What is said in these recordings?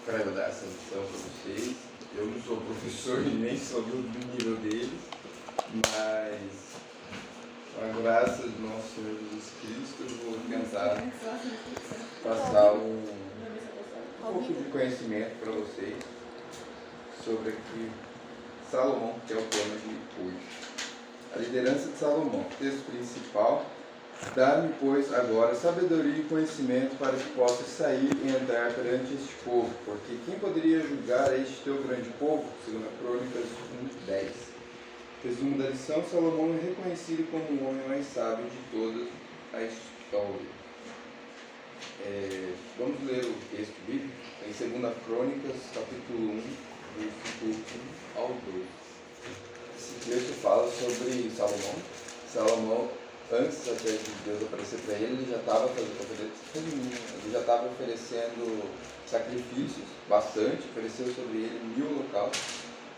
Quero dar essa lição para vocês. Eu não sou professor e nem sou do nível deles, mas com a graça do nosso Senhor Jesus Cristo, eu vou tentar passar um pouco de conhecimento para vocês sobre aqui Salomão, que é o tema de hoje. A liderança de Salomão, texto principal. Dá-me, pois, agora sabedoria e conhecimento para que possas sair e andar perante este povo, porque quem poderia julgar este teu grande povo? 2 Crônicas 1:10. Resumo da lição: Salomão é reconhecido como o homem mais sábio de toda a história. Vamos ler o texto bíblico em 2 Crônicas, capítulo 1, versículo 1 ao 12. Esse texto fala sobre Salomão. Salomão, antes até de Deus aparecer para ele, ele já estava oferecendo sacrifícios, bastante, ofereceu sobre ele 1000 holocaustos.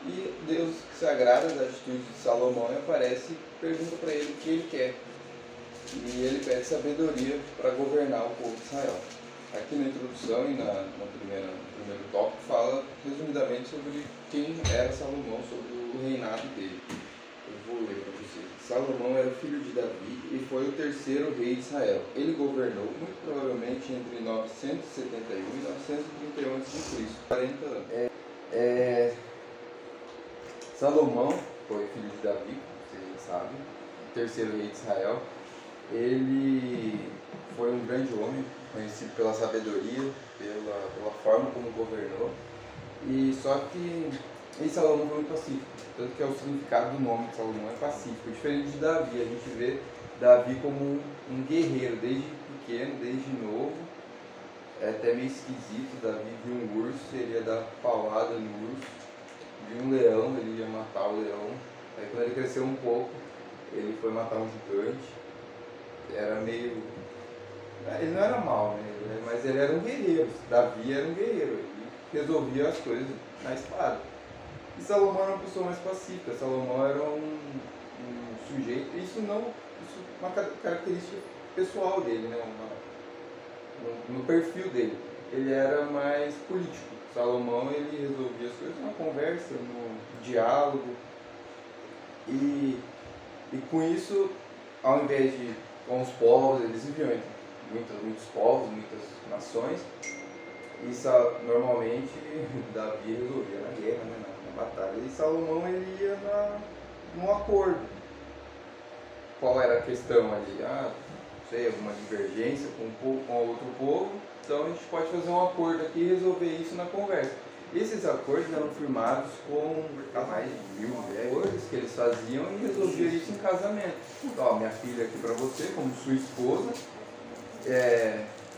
E Deus se agrada da atitude de Salomão e aparece e pergunta para ele o que ele quer. E ele pede sabedoria para governar o povo de Israel. Aqui na introdução e no primeiro tópico fala resumidamente sobre quem era Salomão, sobre o reinado dele. Eu vou ler para vocês. Salomão era filho de Davi e foi o terceiro rei de Israel. Ele governou muito provavelmente entre 971 e 931 a.C., 40 anos. Salomão foi filho de Davi, como vocês já sabem, o terceiro rei de Israel. Ele foi um grande homem, conhecido pela sabedoria, pela forma como governou. E Salomão foi muito pacífico, tanto que é o significado do nome de Salomão é pacífico. Diferente de Davi, a gente vê Davi como um guerreiro, desde pequeno, desde novo. É até meio esquisito. Davi viu um urso, ele ia dar paulada no urso. Viu um leão, ele ia matar o leão. Aí quando ele cresceu um pouco, ele foi matar um gigante. Era meio... Ele não era mau, né? Mas ele era um guerreiro. Davi era um guerreiro, ele resolvia as coisas na espada. E Salomão era uma pessoa mais pacífica. Salomão era um sujeito, isso é uma característica pessoal dele, né? No perfil dele. Ele era mais político. Salomão, ele resolvia as coisas na conversa, no diálogo. E com isso, ao invés de com os povos, eles viviam entre muitos povos, muitas nações. E normalmente Davi resolvia na guerra, né, na batalha. E Salomão, ele ia num acordo. Qual era a questão ali? Não sei, alguma divergência com outro povo. Então a gente pode fazer um acordo aqui e resolver isso na conversa. Esses acordos eram firmados com mais de 1000 acordos que eles faziam e resolviam isso em casamento. Então, minha filha aqui para você, como sua esposa,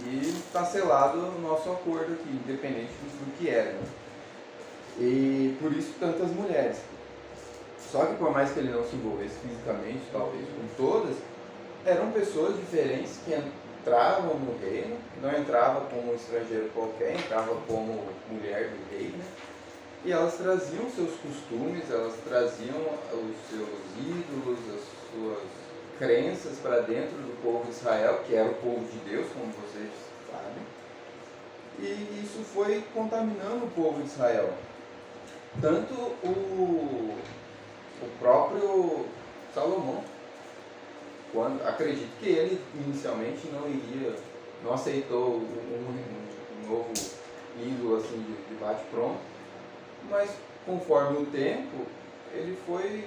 e está selado o nosso acordo aqui, independente do que era. Né? E por isso tantas mulheres. Só que por mais que ele não se envolvesse fisicamente, talvez com todas, eram pessoas diferentes que entravam no reino, não entrava como um estrangeiro qualquer, entrava como mulher do rei, né? E elas traziam seus costumes, elas traziam os seus ídolos, as suas crenças para dentro do povo de Israel, que era o povo de Deus, como vocês sabem. E isso foi contaminando o povo de Israel. Tanto o próprio Salomão, acredito que ele inicialmente não aceitou um novo ídolo assim de bate-pronto, mas conforme o tempo ele foi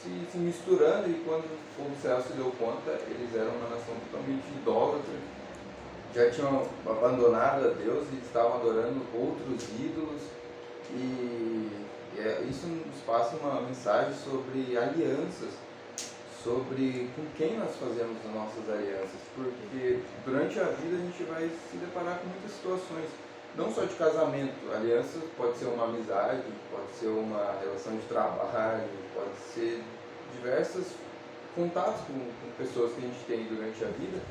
se misturando, e quando o povo de Israel se deu conta, eles eram uma nação totalmente idólatra, já tinham abandonado a Deus e estavam adorando outros ídolos. Isso nos passa uma mensagem sobre alianças, sobre com quem nós fazemos as nossas alianças, porque durante a vida a gente vai se deparar com muitas situações, não só de casamento. Aliança pode ser uma amizade, pode ser uma relação de trabalho, pode ser diversos contatos com pessoas que a gente tem durante a vida,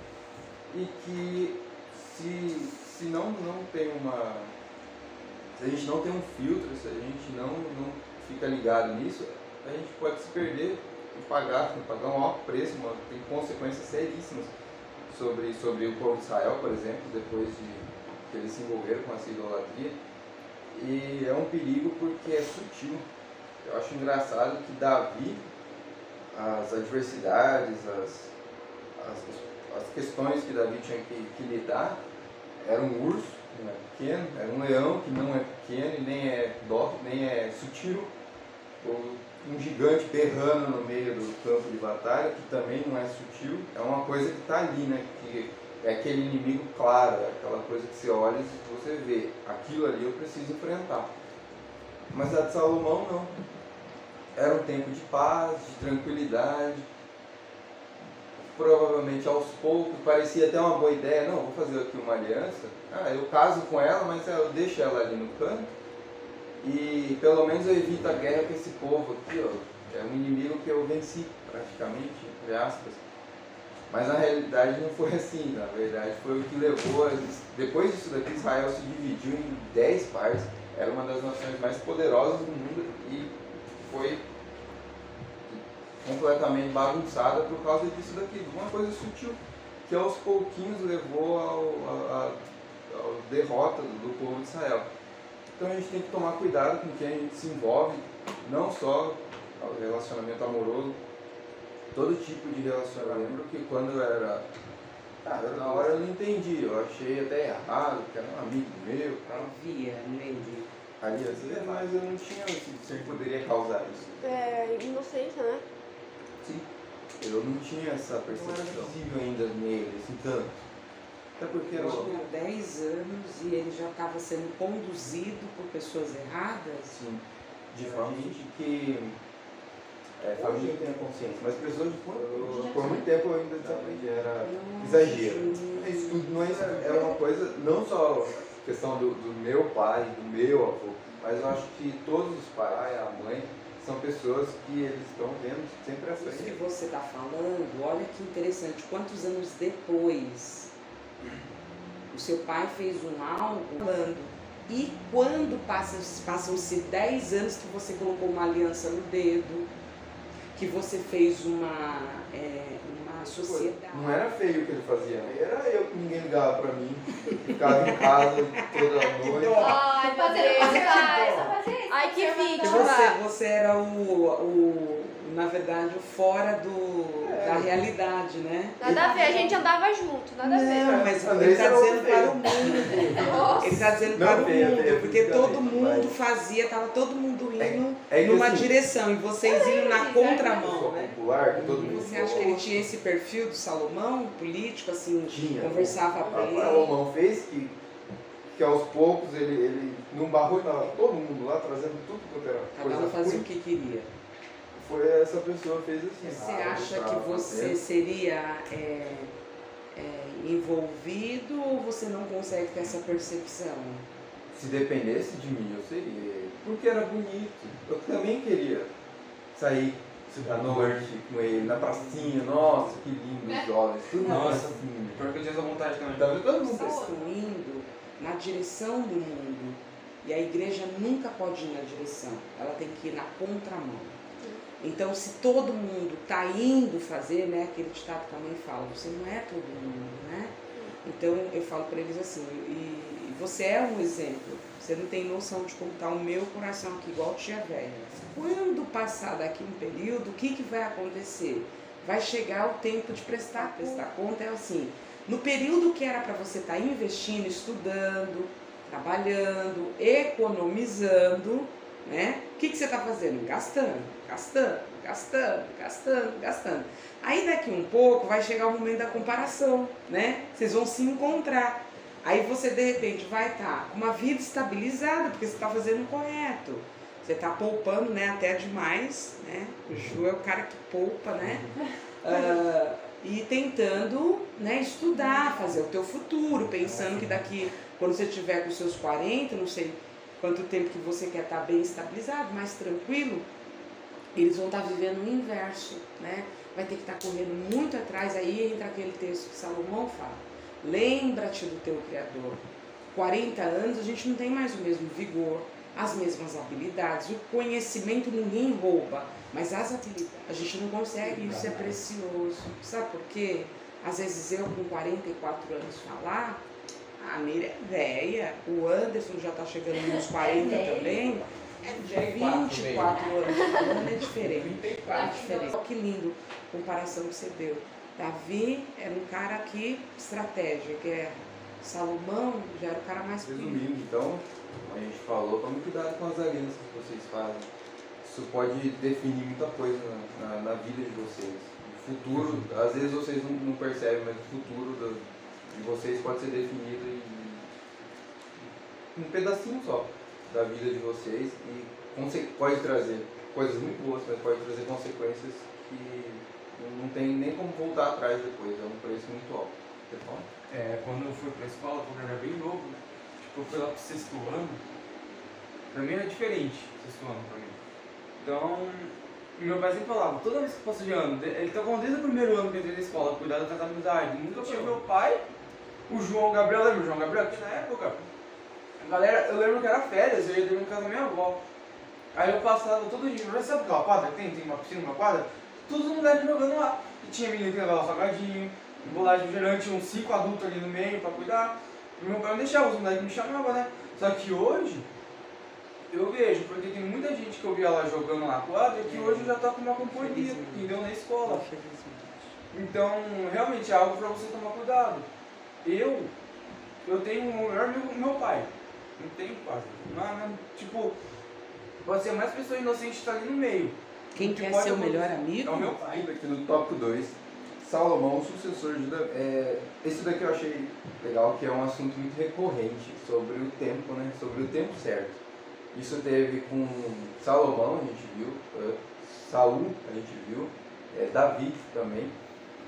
e que se a gente não tem um filtro, se a gente não fica ligado nisso, a gente pode se perder e pagar um alto preço, tem consequências seríssimas sobre o povo de Israel, por exemplo, depois que eles se envolveram com essa idolatria. E é um perigo porque é sutil. Eu acho engraçado que Davi, as adversidades, as questões que Davi tinha que lidar, era um urso, que não é pequeno, era um leão, que não é pequeno e nem é dócil, nem é sutil, ou um gigante berrando no meio do campo de batalha, que também não é sutil. É uma coisa que está ali, né? Que é aquele inimigo claro, é aquela coisa que você olha e você vê, aquilo ali eu preciso enfrentar. Mas a de Salomão não. Era um tempo de paz, de tranquilidade. Provavelmente aos poucos, parecia até uma boa ideia, não, vou fazer aqui uma aliança, eu caso com ela, mas eu deixo ela ali no canto, e pelo menos eu evito a guerra com esse povo aqui, ó, é um inimigo que eu venci, praticamente, entre aspas. Mas na realidade não foi assim, na verdade foi o que levou, depois disso daqui Israel se dividiu em 10 partes, era uma das nações mais poderosas do mundo e foi completamente bagunçada por causa disso daqui, uma coisa sutil, que aos pouquinhos levou à derrota do povo de Israel. Então a gente tem que tomar cuidado com quem a gente se envolve, não só o relacionamento amoroso, todo tipo de relacionamento. Eu lembro que quando era na hora eu não entendi, eu achei até errado, porque era um amigo meu. Havia no meio de aliança, mas eu não tinha se poderia causar isso. É inocência, né? Sim, eu não tinha essa percepção visível ainda nele, assim, tanto. Até porque eu tinha 10 anos e ele já estava sendo conduzido por pessoas erradas. Sim, de forma que família tem a consciência, mas pessoas por muito tempo eu ainda desaprendi, era exagero. Isso tudo não é uma coisa, não só questão do meu pai, do meu avô, mas eu acho que todos os pais, a mãe, são pessoas que eles estão vendo sempre à frente. Isso que você está falando, olha que interessante, quantos anos depois o seu pai fez um algo falando, e quando passam-se 10 anos que você colocou uma aliança no dedo, que você fez uma sociedade. Não era feio o que ele fazia, né? Era eu que ninguém ligava pra mim, ficava em casa toda noite. Ai, meu Deus. Ai, que vítima. Você era na verdade, o fora da realidade, né? Nada a ver, a gente andava junto, nada a ver. Não, mas ele está dizendo para o mundo. Ele está dizendo para o mundo, porque todo mundo fazia, estava todo mundo indo numa direção e vocês indo na contramão, né? Popular, que todo mundo você acha que ele tinha esse perfil do Salomão, político, assim, conversava bem? O Salomão fez que aos poucos ele num barulho, estava todo mundo lá trazendo tudo quanto era coisa. Cada um fazia o que queria. Foi essa pessoa fez assim. Você acha que você seria envolvido ou você não consegue ter essa percepção? Se dependesse de mim, eu seria. Porque era bonito. Eu também queria sair à noite com ele, na pracinha. Nossa, que lindo, os jovens. Tudo na pracinha. Porque eu tinha essa vontade também. Então, todo mundo estão indo na direção do mundo. E a igreja nunca pode ir na direção. Ela tem que ir na contramão. Então, se todo mundo está indo fazer, né, aquele ditado que a mãe fala, você não é todo mundo, né? Então, eu falo para eles assim, e você é um exemplo, você não tem noção de como está o meu coração aqui, igual tia velha. Quando passar daqui um período, o que vai acontecer? Vai chegar o tempo de prestar conta, é assim, no período que era para você estar investindo, estudando, trabalhando, economizando, né? O que você está fazendo? Gastando. Aí daqui um pouco vai chegar o momento da comparação, né? Vocês vão se encontrar. Aí você de repente vai estar com uma vida estabilizada, porque você está fazendo o correto. Você está poupando, né? Até demais, né? O Ju é o cara que poupa, né? E tentando, né, estudar, fazer o teu futuro, pensando que daqui, quando você tiver com os seus 40, não sei quanto tempo que você quer estar bem estabilizado, mais tranquilo, eles vão estar vivendo o inverso, né? Vai ter que estar correndo muito atrás, aí entra aquele texto que Salomão fala. Lembra-te do teu Criador. 40 anos a gente não tem mais o mesmo vigor, as mesmas habilidades, o conhecimento ninguém rouba, mas as habilidades a gente não consegue, isso é precioso. Sabe por quê? Às vezes eu com 44 anos falar, A Mira é velha, o Anderson já tá chegando nos 40 também. É de 24 anos, falando é diferente. 34. É diferente. Que lindo a comparação que você deu. Davi era um cara que estratégia, guerra. Salomão já era o cara mais Resumindo, então, a gente falou, tome cuidado com as alianças que vocês fazem. Isso pode definir muita coisa na vida de vocês. O futuro, às vezes vocês não percebem, mas o futuro de vocês pode ser definido em um pedacinho só da vida de vocês e pode trazer coisas muito boas, mas pode trazer consequências que não tem nem como voltar atrás depois, é um preço muito alto. Você fala? Quando eu fui pra escola, quando eu era bem novo, tipo, eu fui lá pro sexto ano, pra mim era diferente, sexto ano pra mim. Então, meu pai sempre falava, toda vez que eu passo de ano, ele tá falando desde o primeiro ano que eu entrei na escola, cuidado das amizades. Nunca tinha meu pai, o João Gabriel, lembra o João Gabriel? Que na época, a galera, eu lembro que era férias, eu ia dormir na casa da minha avó. Aí eu passava todo dia, sabe aquela quadra que tem uma piscina, uma quadra? Todos os moleques jogando lá. E tinha menino que levava salgadinho, bolagem gerante, uns 5 adultos ali no meio pra cuidar. E meu pai não deixava, os moleques me chamavam, né? Só que hoje, eu vejo, porque tem muita gente que eu via lá jogando na quadra que hoje já tá com uma companhia, entendeu? Na escola. Então, realmente é algo pra você tomar cuidado. Eu tenho o melhor amigo do meu pai. Não tenho quase. Tipo, pode ser mais pessoa inocente que está ali no meio. Quem quer ser o melhor amigo? É o meu pai. Aqui no tópico 2, Salomão, o sucessor de Davi. Esse daqui eu achei legal, que é um assunto muito recorrente sobre o tempo, né? Sobre o tempo certo. Isso teve com Salomão, a gente viu, Saul, a gente viu, Davi também.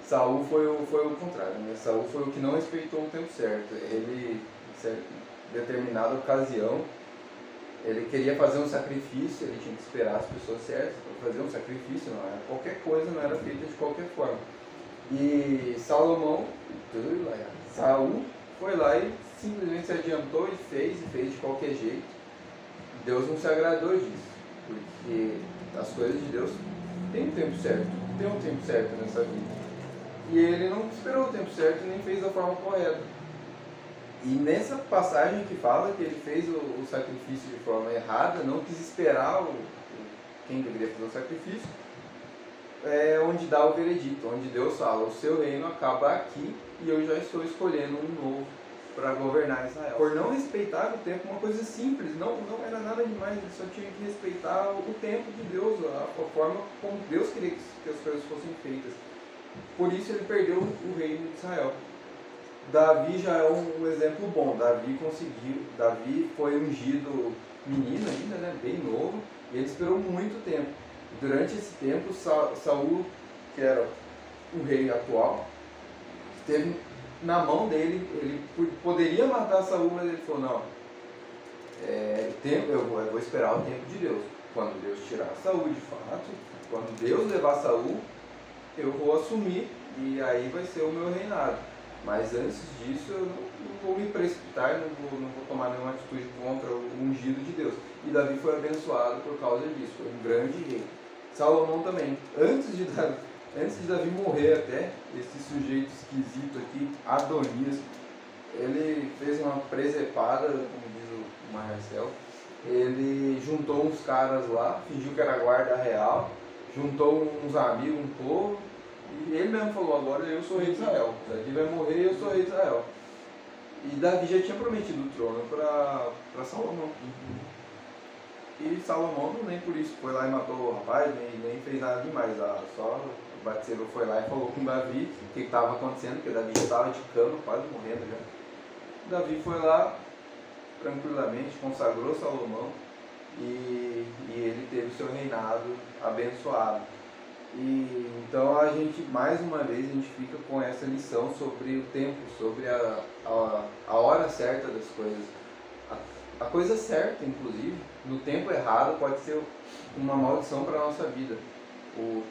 Saul foi o contrário, né? Saul foi o que não respeitou o tempo certo. Ele, em determinada ocasião, ele queria fazer um sacrifício, ele tinha que esperar as pessoas certas para fazer um sacrifício, não era qualquer coisa, não era feita de qualquer forma. E Saul foi lá e simplesmente se adiantou e fez de qualquer jeito. Deus não se agradou disso, porque as coisas de Deus têm um tempo certo nessa vida. E ele não esperou o tempo certo e nem fez da forma correta. E nessa passagem que fala que ele fez o sacrifício de forma errada, não quis esperar quem deveria fazer o sacrifício, é onde dá o veredito, onde Deus fala, o seu reino acaba aqui e eu já estou escolhendo um novo para governar Israel. Por não respeitar o tempo, uma coisa simples, não era nada demais, ele só tinha que respeitar o tempo de Deus, a forma como Deus queria que as coisas fossem feitas. Por isso ele perdeu o reino de Israel. Davi já é um exemplo bom. Davi foi ungido menino ainda, né, bem novo, e ele esperou muito tempo. Durante esse tempo, Saul, que era o rei atual, esteve na mão dele. Ele poderia matar Saul, mas ele falou, não, eu vou esperar o tempo de Deus. Quando Deus tirar Saul de fato, quando Deus levar Saul, eu vou assumir e aí vai ser o meu reinado. Mas antes disso eu não vou me precipitar, não vou tomar nenhuma atitude contra o ungido de Deus. E Davi foi abençoado por causa disso, foi um grande rei. Salomão também, antes de Davi morrer até, esse sujeito esquisito aqui, Adonias, ele fez uma presepada, como diz o Marcel, ele juntou uns caras lá, fingiu que era guarda real, juntou uns amigos, um povo, e ele mesmo falou, agora eu sou rei de Israel. Davi vai morrer e eu sou rei de Israel. E Davi já tinha prometido o trono para Salomão. E Salomão nem por isso foi lá e matou o rapaz, nem fez nada demais. Só o Batseba foi lá e falou com Davi o que estava acontecendo, porque Davi já estava de cama, quase morrendo já. Davi foi lá, tranquilamente, consagrou Salomão e ele teve o seu reinado abençoado. E então a gente, mais uma vez, a gente fica com essa lição sobre o tempo, sobre a hora certa das coisas. A coisa certa, inclusive, no tempo errado, pode ser uma maldição para a nossa vida. O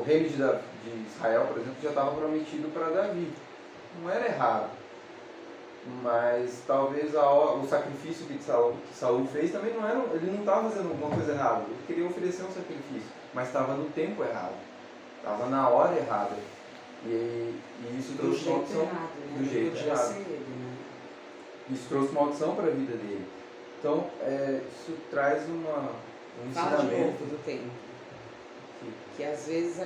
reino de Israel, por exemplo, já estava prometido para Davi. Não era errado. Mas talvez o sacrifício que Saul fez também não era. Ele não estava fazendo alguma coisa errada. Ele queria oferecer um sacrifício, mas estava no tempo errado. Estava na hora errada. E isso Do trouxe jeito maldição. errado, né? Do jeito Podia errado. ser ele, né? Isso trouxe maldição para a vida dele. Então, isso traz um Fala de ensinamento. novo do tempo. Que às vezes a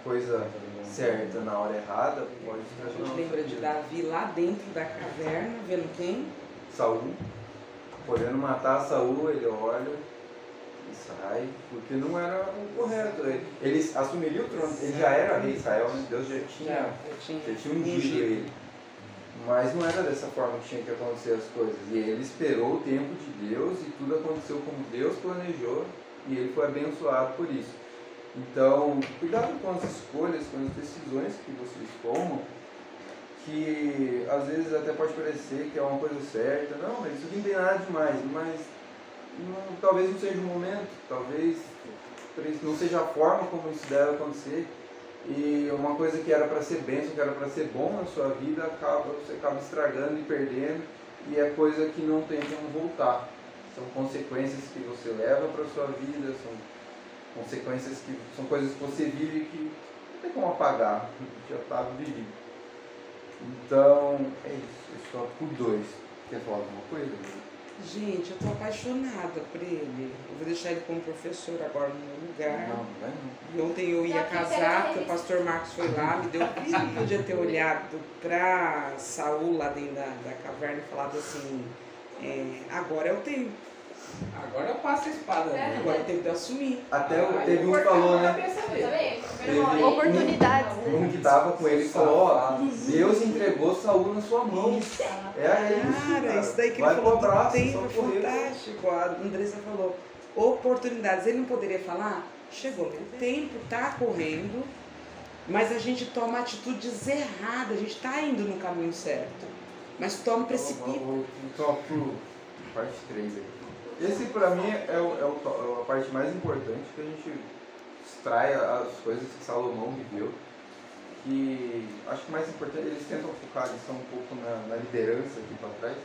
coisa certa na hora errada pode A trazer gente lembra de Davi lá dentro da caverna, vendo quem? Saul, podendo matar Saul, ele olha e sai, porque não era o correto. Ele assumiria o trono, ele já era rei de Israel, né? Deus já tinha ungido ele. Mas não era dessa forma que tinha que acontecer as coisas. E ele esperou o tempo de Deus e tudo aconteceu como Deus planejou e ele foi abençoado por isso. Então, cuidado com as escolhas, com as decisões que vocês tomam, que às vezes até pode parecer que é uma coisa certa. Não, mas isso aqui não tem nada demais, mas talvez não seja o momento, talvez não seja a forma como isso deve acontecer. E uma coisa que era para ser bênção, que era para ser bom na sua vida, você acaba estragando e perdendo, e é coisa que não tem como voltar. São consequências que você leva para a sua vida, são consequências que são coisas que você vive que não tem como apagar, já está vivido. Então, é isso, esse tópico 2. Quer falar alguma coisa? Gente, eu tô apaixonada por ele. Eu vou deixar ele como professor agora no meu lugar. Não vai não. E ontem eu ia casar, porque o pastor Marcos foi lá, me deu ele podia ter olhado para Saul lá dentro da caverna e falado assim, agora é o tempo. Agora passa a espada. Né? Agora é o tempo de assumir. Até teve um que falou, né? Teve Oportunidades, né? Um que estava com ele e falou, ó, Deus entregou Saul na sua mão. Cara, isso daí que ele falou do tempo é fantástico. A Andressa falou, oportunidades. Ele não poderia falar? Chegou, o tempo está correndo, mas a gente toma atitudes erradas, a gente está indo no caminho certo, mas toma precipita. O tópico, parte 3 aqui. Esse pra mim é a parte mais importante, que a gente extrai as coisas que Salomão viveu. Que acho que o mais importante, eles tentam focar a lição um pouco na liderança aqui para trás.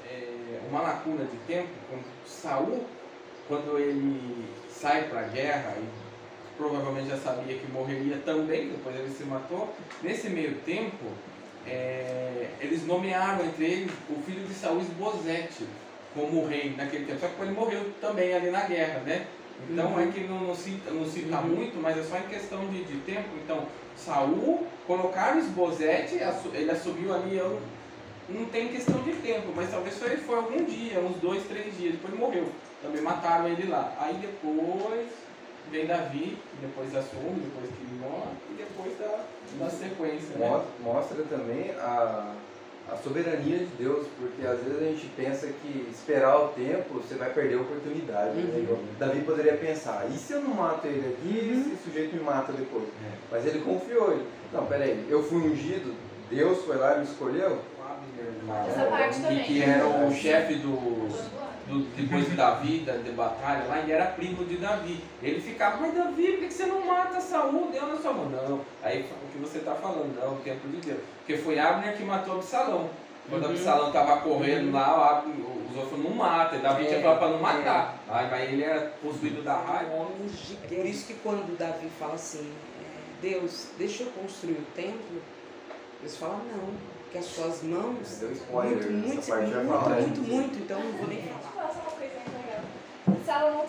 Uma lacuna de tempo, quando Saul, quando ele sai para a guerra e provavelmente já sabia que morreria também, depois ele se matou, nesse meio tempo, eles nomearam entre eles o filho de Saul, Esbozete, como rei naquele tempo, só que ele morreu também ali na guerra, né? Então é que não cita muito, mas é só em questão de tempo. Então, Saul, colocaram Esbozete, ele assumiu ali, não tem questão de tempo, mas talvez foi algum dia, uns 2, 3 dias, depois ele morreu. Também mataram ele lá. Aí depois vem Davi, depois assume, depois que ele morre, e depois da sequência. Né? Mostra também a soberania de Deus, porque às vezes a gente pensa que esperar o tempo, você vai perder a oportunidade. Né? Davi poderia pensar, e se eu não mato ele aqui, esse sujeito me mata depois? Mas ele confiou. Não, peraí, eu fui ungido, Deus foi lá e me escolheu? Essa parte também. Que era o chefe depois de Davi, de batalha lá, ele era primo de Davi. Ele ficava, mas Davi, por que você não mata Saul? Deus na sua mão. Não, aí o que você está falando, não, o tempo de Deus. Porque foi Abner que matou Absalão. Quando Absalão estava correndo lá, os outros não matam, Davi tinha falado para não matar. Aí ele era possuído da raiva. É por isso que quando Davi fala assim, Deus, deixa eu construir o templo, Deus fala não. Que as suas mãos, deu spoiler, muito, então não vou nem falar. Deixa eu falar só uma coisa muito legal. Salomão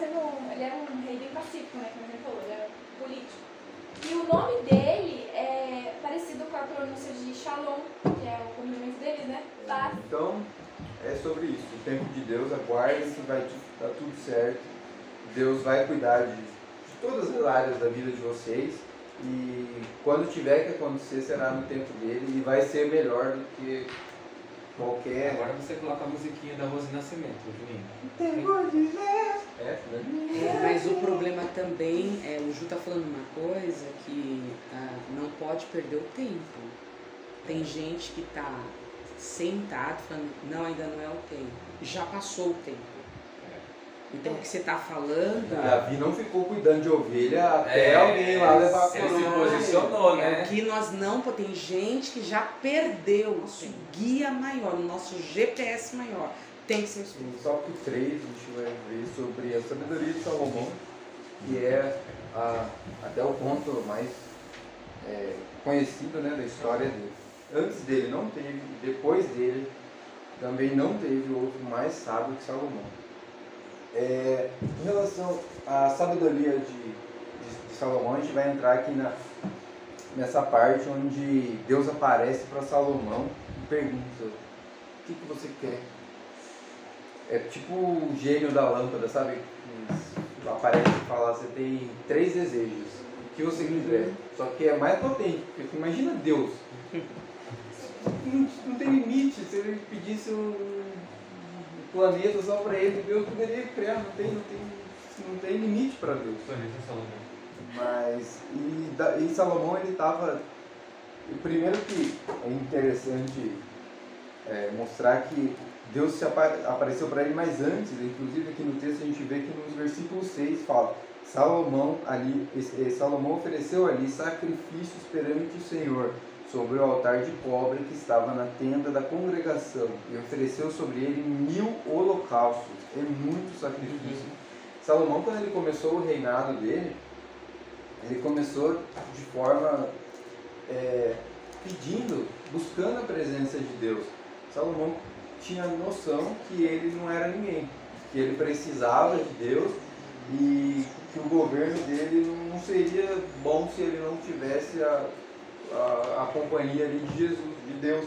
ele era um rei bem pacífico, né, como a gente falou, ele era político. E o nome dele é parecido com a pronúncia de Shalom, que é o cumprimento deles, né? Paz. Então, é sobre isso. O tempo de Deus, aguarde que vai dar tudo certo. Deus vai cuidar de todas as áreas da vida de vocês. E quando tiver que acontecer, será no tempo dele e vai ser melhor do que qualquer... Agora você coloca a musiquinha da Rose Nascimento, Juninho. Mas o problema também o Ju tá falando uma coisa que não pode perder o tempo. Tem gente que tá sentado falando, não, ainda não é o tempo. Já passou o tempo. Então o que você está falando... Davi não ficou cuidando de ovelha até alguém lá levar a coroa. Ele se posicionou, né? O que nós não... Tem gente que já perdeu o nosso guia maior, o nosso GPS maior. Tem que ser isso. No tópico 3 a gente vai ver sobre a sabedoria de Salomão, que é até o ponto mais conhecido, né, da história dele. Antes dele não teve, depois dele também não teve outro mais sábio que Salomão. Em relação à sabedoria de Salomão, a gente vai entrar aqui nessa parte onde Deus aparece para Salomão e pergunta: o que você quer? É tipo o gênio da lâmpada, sabe? Aparece e fala: você tem 3 desejos, o que você quiser. Só que é mais potente, porque imagina Deus. Não tem limite. Se ele pedisse um planeta só para ele, Deus poderia criar. Não tem limite para Deus. Mas, e Salomão, ele estava... Primeiro que é interessante mostrar que Deus apareceu para ele mais antes. Inclusive aqui no texto a gente vê que nos versículos 6 fala: Salomão ofereceu ali sacrifícios perante o Senhor sobre o altar de cobre que estava na tenda da congregação, e ofereceu sobre ele 1000 holocaustos. É muito sacrifício. Salomão, quando ele começou o reinado dele, ele começou de forma pedindo, buscando a presença de Deus. Salomão tinha noção que ele não era ninguém, que ele precisava de Deus e que o governo dele não seria bom se ele não tivesse a companhia ali de Jesus, de Deus.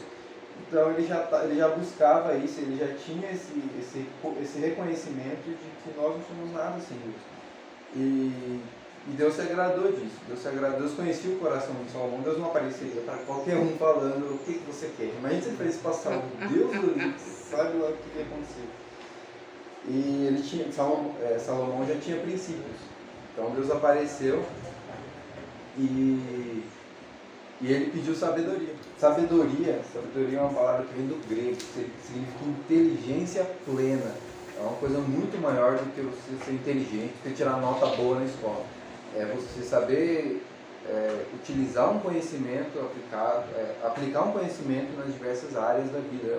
Então ele já buscava isso, ele já tinha esse reconhecimento de que nós não somos nada sem Deus. E Deus se agradou disso. Deus conhecia o coração de Salomão. Deus não apareceria para qualquer um falando: o que você quer. Imagina se ele fez isso para Saul. Deus sabe lá o que ia acontecer. E Salomão já tinha princípios. Então Deus apareceu e ele pediu sabedoria. Sabedoria é uma palavra que vem do grego, que significa inteligência plena. É uma coisa muito maior do que você ser inteligente, você tirar nota boa na escola. É você saber utilizar um conhecimento, aplicar um conhecimento nas diversas áreas da vida.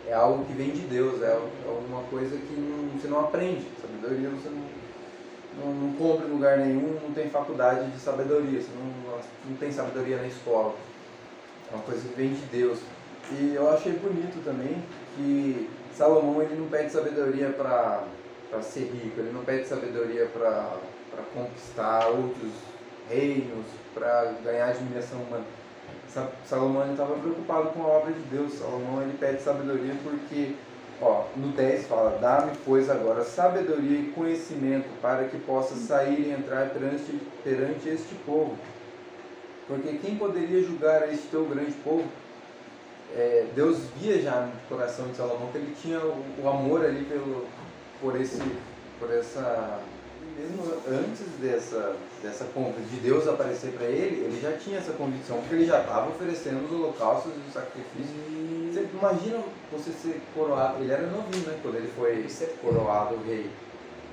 É algo que vem de Deus, é alguma coisa que você não aprende. Sabedoria você não compra em lugar nenhum, não tem faculdade de sabedoria, você não tem sabedoria na escola. É uma coisa que vem de Deus. E eu achei bonito também que Salomão, ele não pede sabedoria para ser rico, ele não pede sabedoria para conquistar outros reinos, para ganhar admiração humana. Salomão estava preocupado com a obra de Deus. Salomão, ele pede sabedoria porque, no 10 fala: dá-me, pois, agora sabedoria e conhecimento para que possa sair e entrar perante este povo. Porque quem poderia julgar este teu grande povo? Deus via já no coração de Salomão que ele tinha o amor ali por essa... Mesmo antes dessa compra de Deus aparecer para ele já tinha essa convicção, porque ele já estava oferecendo os holocaustos e os sacrifícios. Você imagina você ser coroado, ele era novinho, né, quando ele foi ser coroado rei.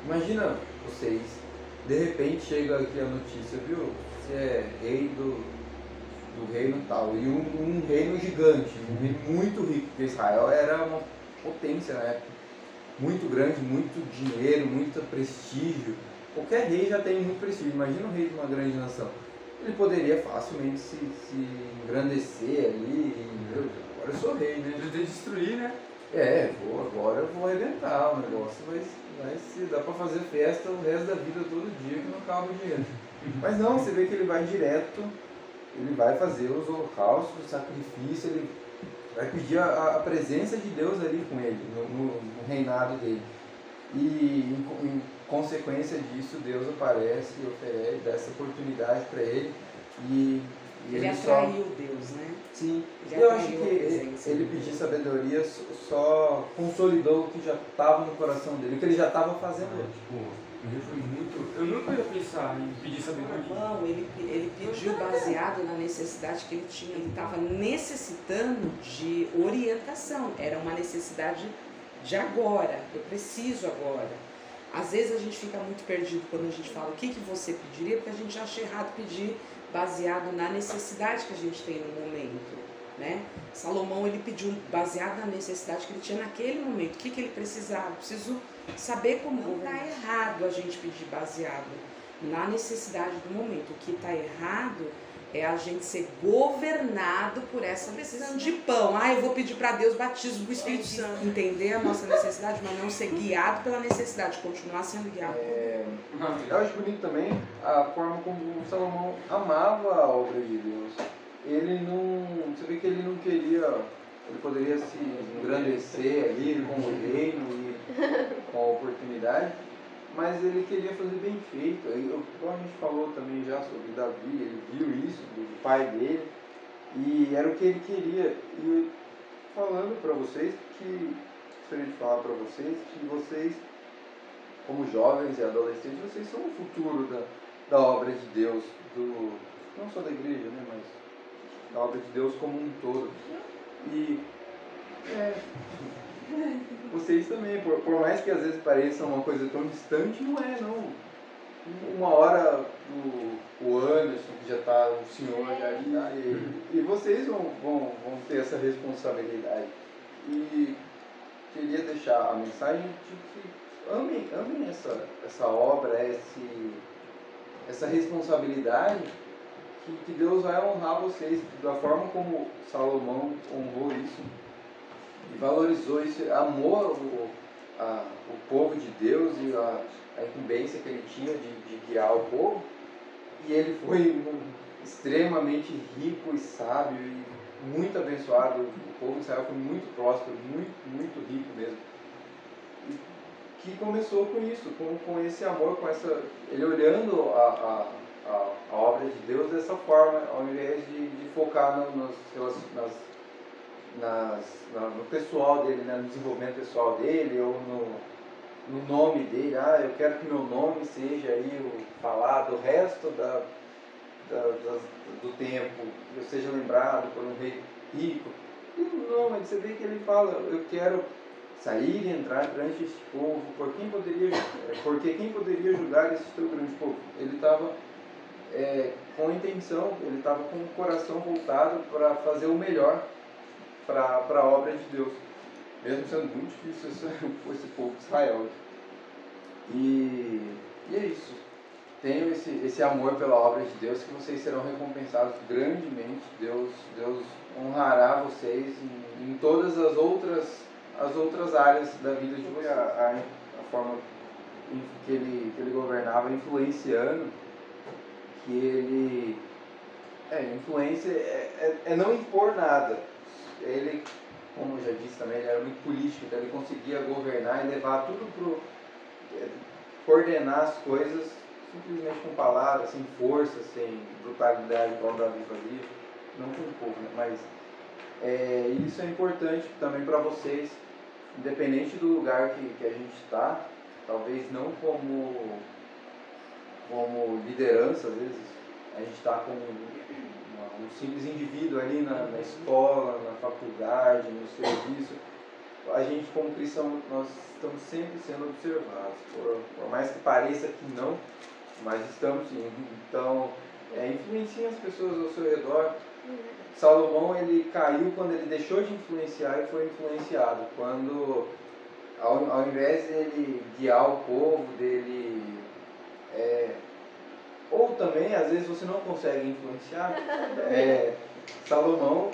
Imagina vocês, de repente chega aqui a notícia, viu? Você é rei do reino tal, e um reino gigante, um reino muito rico, porque Israel era uma potência na época, muito grande, muito dinheiro, muito prestígio. Qualquer rei já tem muito prestígio. Imagina o rei de uma grande nação. Ele poderia facilmente se engrandecer ali. Agora eu sou rei, né? Ele tem que destruir, né? Agora eu vou arrebentar. O negócio vai se dá para fazer festa o resto da vida, todo dia, que não acaba o dinheiro. Mas não, você vê que ele vai direto, ele vai fazer os holocaustos, o sacrifício, ele vai pedir a presença de Deus ali com ele, no reinado dele. E em consequência disso, Deus aparece e oferece, dá essa oportunidade para ele. E ele atraiu Deus, né? Sim. Eu acho que ele pedir sabedoria só consolidou o que já estava no coração dele, o que ele já estava fazendo. Eu nunca ia pensar em pedir sabedoria. Não, ele pediu baseado na necessidade que ele tinha. Ele estava necessitando de orientação. Era uma necessidade de agora. Eu preciso agora. Às vezes a gente fica muito perdido quando a gente fala o que você pediria, porque a gente acha errado pedir baseado na necessidade que a gente tem no momento, né? Salomão, ele pediu baseado na necessidade que ele tinha naquele momento. O que ele precisava? Eu preciso saber como. Não está errado a gente pedir baseado na necessidade do momento. O que está errado É a gente ser governado por essa decisão de pão. Ah, eu vou pedir para Deus batismo do Espírito Santo. Entender a nossa necessidade, mas não ser guiado pela necessidade, continuar sendo guiado. Eu acho bonito também a forma como Salomão amava a obra de Deus. Ele não... Você vê que ele não queria... Ele poderia se engrandecer ali com o reino e com a oportunidade, mas ele queria fazer bem feito. Como a gente falou também já sobre Davi, ele viu isso do pai dele e era o que ele queria. E falando para vocês que, gostaria de falar para vocês que vocês, como jovens e adolescentes, vocês são o futuro da obra de Deus, não só da igreja, né, mas da obra de Deus como um todo. E vocês também, por mais que às vezes pareça uma coisa tão distante, não é, não. Uma hora o Anderson, que já está o senhor já ali, e vocês vão ter essa responsabilidade. E queria deixar a mensagem de que amem essa obra, essa responsabilidade, que Deus vai honrar vocês da forma como Salomão honrou isso e valorizou isso, amou o povo de Deus e a incumbência que ele tinha de guiar o povo, e ele foi extremamente rico e sábio e muito abençoado. O povo de Israel foi muito próspero, muito, muito rico mesmo, e que começou com isso, com esse amor, ele olhando a obra de Deus dessa forma, ao invés de focar no pessoal dele, né, no desenvolvimento pessoal dele, ou no nome dele. Eu quero que meu nome seja aí falado o resto do tempo, eu seja lembrado por um rei rico. E não, mas você vê que ele fala, eu quero sair e entrar perante este povo, porque quem poderia julgar esse teu grande povo? Ele estava com a intenção, ele estava com o coração voltado para fazer o melhor para a obra de Deus, mesmo sendo muito difícil esse povo de Israel. E é isso. Tenham esse amor pela obra de Deus, que vocês serão recompensados grandemente. Deus honrará vocês em todas as outras áreas da vida de vocês. A forma que ele governava, influenciando, que ele... influência é não impor nada. Ele, como eu já disse também, ele era muito político, então ele conseguia governar e levar tudo coordenar as coisas simplesmente com palavras, sem força, sem brutalidade, igual Davi fazia, não com o povo, né? Mas isso é importante também para vocês, independente do lugar que a gente está, talvez não como liderança, às vezes a gente está como um simples indivíduo ali na escola, na faculdade, no serviço. A gente, como cristão, nós estamos sempre sendo observados, por mais que pareça que não, mas estamos sim. Então, influenciem as pessoas ao seu redor. Salomão, ele caiu quando ele deixou de influenciar e foi influenciado. Quando, ao invés de ele guiar o povo, dele... ou também, às vezes, você não consegue influenciar. Salomão,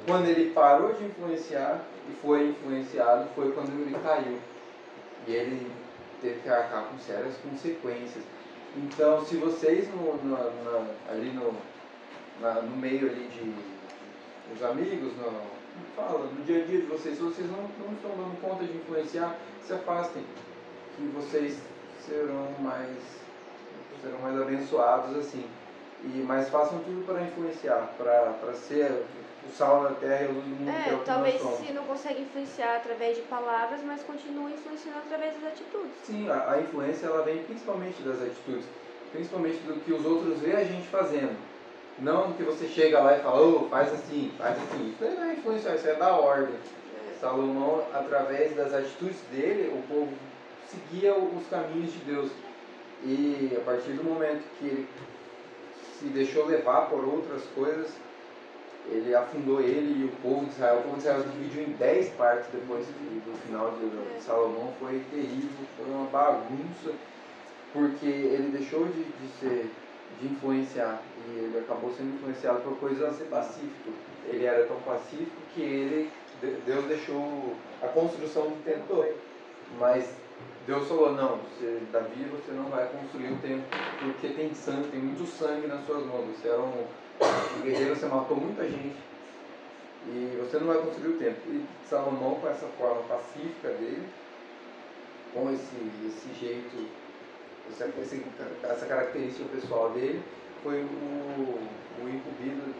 quando ele parou de influenciar e foi influenciado, foi quando ele caiu. E ele teve que arcar com sérias consequências. Então, se vocês ali no meio ali dos amigos, no dia a dia de vocês, se vocês não estão dando conta de influenciar, se afastem, que vocês serão mais abençoados assim. Mas façam tudo para influenciar, para ser o sal da terra e a luz do mundo, que é o que talvez nós somos. se não consegue influenciar através de palavras, mas continue influenciando através das atitudes. Sim, a influência ela vem principalmente das atitudes, principalmente do que os outros veem a gente fazendo. Não que você chega lá e fala, faz assim. Isso não é influenciar, isso é da ordem. Salomão, através das atitudes dele, o povo seguia os caminhos de Deus. E a partir do momento que ele se deixou levar por outras coisas, ele afundou ele e o povo de Israel. O povo de Israel se dividiu em 10 partes depois do final de Salomão. Foi terrível, foi uma bagunça, porque ele deixou de ser de influenciar. E ele acabou sendo influenciado por coisas a ser pacífico. Ele era tão pacífico que Deus deixou a construção do templo todo. Mas Deus falou, não, Davi, você não vai construir o templo porque tem sangue, tem muito sangue nas suas mãos. Você era um guerreiro, você matou muita gente e você não vai construir o templo. E Salomão, com essa forma pacífica dele, com esse jeito, essa característica pessoal dele, foi o incumbido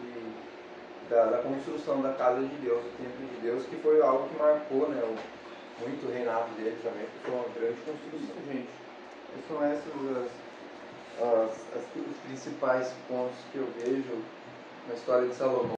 da construção da casa de Deus, do templo de Deus, que foi algo que marcou, né, muito o reinado dele também, porque foi uma grande construção, gente. E são esses os principais pontos que eu vejo na história de Salomão.